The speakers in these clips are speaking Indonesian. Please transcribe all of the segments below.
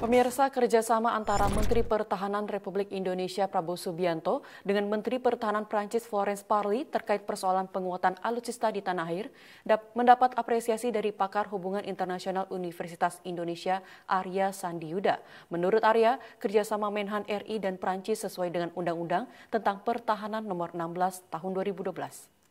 Pemirsa, kerjasama antara Menteri Pertahanan Republik Indonesia Prabowo Subianto dengan Menteri Pertahanan Prancis Florence Parly terkait persoalan penguatan alutsista di tanah air mendapat apresiasi dari pakar hubungan internasional Universitas Indonesia Arya Sandiyuda. Menurut Arya, kerjasama Menhan RI dan Prancis sesuai dengan Undang-Undang tentang Pertahanan Nomor 16 Tahun 2012.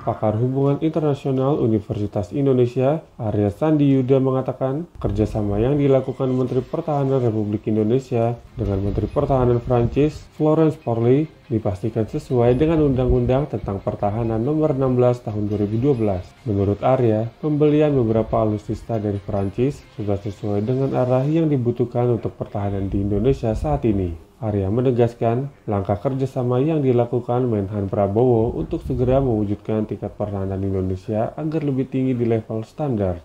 Pakar Hubungan Internasional Universitas Indonesia, Arya Sandiyuda mengatakan, kerjasama yang dilakukan Menteri Pertahanan Republik Indonesia dengan Menteri Pertahanan Prancis, Florence Parly, dipastikan sesuai dengan Undang-Undang tentang Pertahanan Nomor 16 Tahun 2012. Menurut Arya, pembelian beberapa alutsista dari Prancis sudah sesuai dengan arah yang dibutuhkan untuk pertahanan di Indonesia saat ini. Arya menegaskan langkah kerjasama yang dilakukan Menhan Prabowo untuk segera mewujudkan tingkat pertahanan Indonesia agar lebih tinggi di level standar.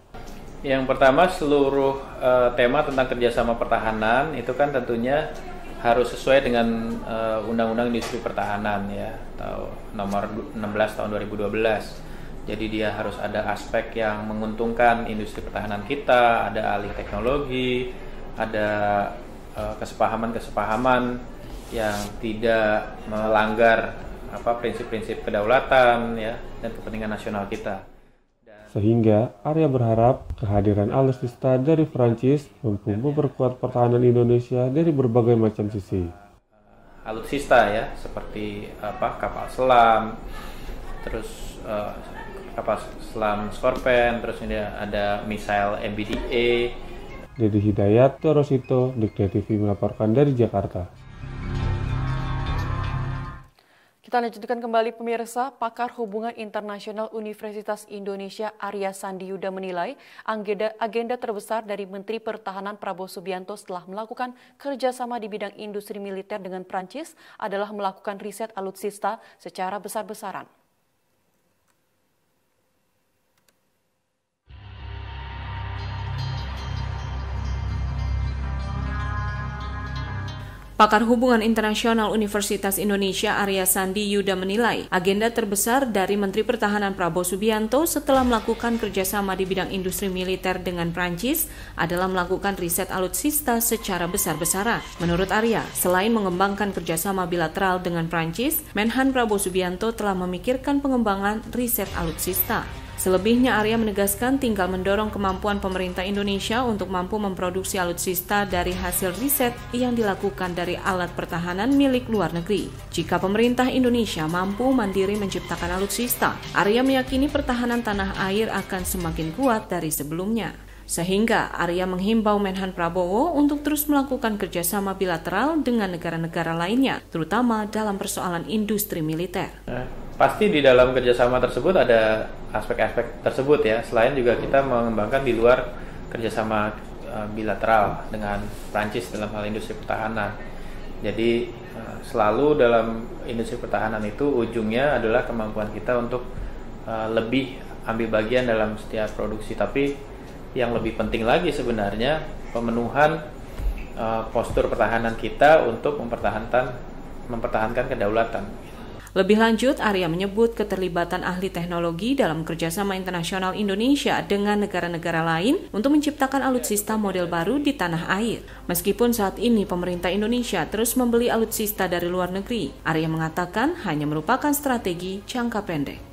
Yang pertama, seluruh tema tentang kerjasama pertahanan itu kan tentunya harus sesuai dengan Undang-Undang Industri Pertahanan ya, atau Nomor 16 Tahun 2012. Jadi dia harus ada aspek yang menguntungkan industri pertahanan kita, ada alih teknologi, ada kesepahaman-kesepahaman yang tidak melanggar prinsip-prinsip kedaulatan ya dan kepentingan nasional kita. Sehingga Arya berharap kehadiran alutsista dari Prancis mampu memperkuat pertahanan Indonesia dari berbagai macam sisi. Alutsista ya, seperti kapal selam, terus kapal selam Scorpion, terus ini ada misail MBDA. Dedi Hidayat, Torosito, Dikta TV melaporkan dari Jakarta. Kita lanjutkan kembali pemirsa, pakar hubungan internasional Universitas Indonesia Arya Sandiyuda menilai agenda terbesar dari Menteri Pertahanan Prabowo Subianto setelah melakukan kerjasama di bidang industri militer dengan Prancis adalah melakukan riset alutsista secara besar-besaran. Pakar Hubungan Internasional Universitas Indonesia Arya Sandiyuda menilai agenda terbesar dari Menteri Pertahanan Prabowo Subianto setelah melakukan kerjasama di bidang industri militer dengan Prancis adalah melakukan riset alutsista secara besar-besaran. Menurut Arya, selain mengembangkan kerjasama bilateral dengan Prancis, Menhan Prabowo Subianto telah memikirkan pengembangan riset alutsista. Selebihnya, Arya menegaskan tinggal mendorong kemampuan pemerintah Indonesia untuk mampu memproduksi alutsista dari hasil riset yang dilakukan dari alat pertahanan milik luar negeri. Jika pemerintah Indonesia mampu mandiri menciptakan alutsista, Arya meyakini pertahanan tanah air akan semakin kuat dari sebelumnya. Sehingga Arya menghimbau Menhan Prabowo untuk terus melakukan kerjasama bilateral dengan negara-negara lainnya, terutama dalam persoalan industri militer. Pasti di dalam kerjasama tersebut ada aspek-aspek tersebut ya. Selain juga kita mengembangkan di luar kerjasama bilateral dengan Prancis dalam hal industri pertahanan. Jadi selalu dalam industri pertahanan itu ujungnya adalah kemampuan kita untuk lebih ambil bagian dalam setiap produksi. Tapi yang lebih penting lagi sebenarnya pemenuhan postur pertahanan kita untuk mempertahankan kedaulatan. Lebih lanjut, Arya menyebut keterlibatan ahli teknologi dalam kerjasama internasional Indonesia dengan negara-negara lain untuk menciptakan alutsista model baru di tanah air. Meskipun saat ini pemerintah Indonesia terus membeli alutsista dari luar negeri, Arya mengatakan hanya merupakan strategi jangka pendek.